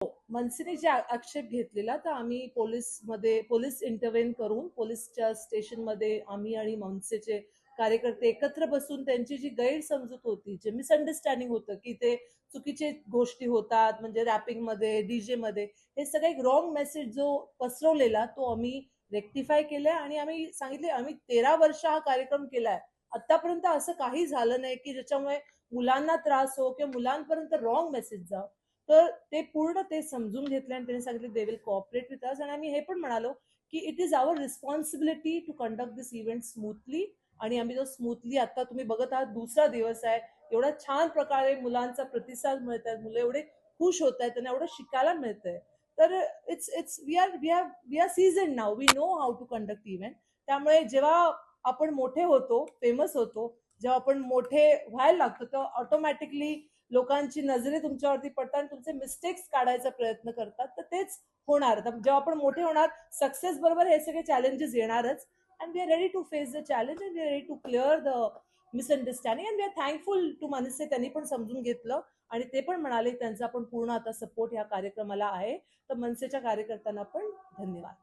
मनसेने जे आक्षेप घेतलेला तर आम्ही पोलीस इंटरव्हेन करून पोलीसच्या स्टेशनमध्ये आम्ही आणि मनसेचे कार्यकर्ते एकत्र बसून त्यांची जी गैरसमजूत होती, जे मिसअंडरस्टँडिंग होतं की ते चुकीचे गोष्टी होतात, म्हणजे रॅपिंग मध्ये, डीजे मध्ये, हे सगळं एक रॉंग मेसेज जो पसरवलेला तो आम्ही रेक्टिफाय केलाय आणि आम्ही सांगितले आम्ही 13 वर्ष हा कार्यक्रम केलाय. आतापर्यंत असं काही झालं नाही की ज्याच्यामुळे मुलांना त्रास हो किंवा मुलांपर्यंत रॉंग मेसेज जाव. तर ते पूर्ण ते समजून घेतले आणि त्यांनी सांगितले they will cooperate with us. आणि आम्ही हे पण म्हणालो की it is our responsibility to conduct this event smoothly. आणि आम्ही जो स्मूथली, आता तुम्ही बघत आहात दुसरा दिवस आहे, एवढा छान प्रकारे मुलांचा प्रतिसाद मिळत आहे, मुलं एवढे खुश होत आहेत, त्यांना एवढं शिकायला मिळतंय. तर it's we are season now, we know how to conduct event. त्यामुळे जेव्हा आपण मोठे होतो, फेमस होतो, जेव्हा आपण मोठे व्हायला लागतो तेव्हा ऑटोमॅटिकली लोकांची नजरे तुमच्यावरती पडतात आणि तुमचे मिस्टेक्स काढायचा प्रयत्न करतात. तर तेच होणार जेव्हा आपण मोठे होणार. सक्सेस बरोबर हे सगळे चॅलेंजेस येणारच. And we are ready to face the challenge and we are ready to clear the misunderstanding. And we are thankful to MNS, त्यांनी पण समजून घेतलं आणि ते पण म्हणाले त्यांचा पण पूर्ण आता सपोर्ट ह्या कार्यक्रमाला आहे. तर मनसेच्या कार्यकर्त्यांना पण धन्यवाद.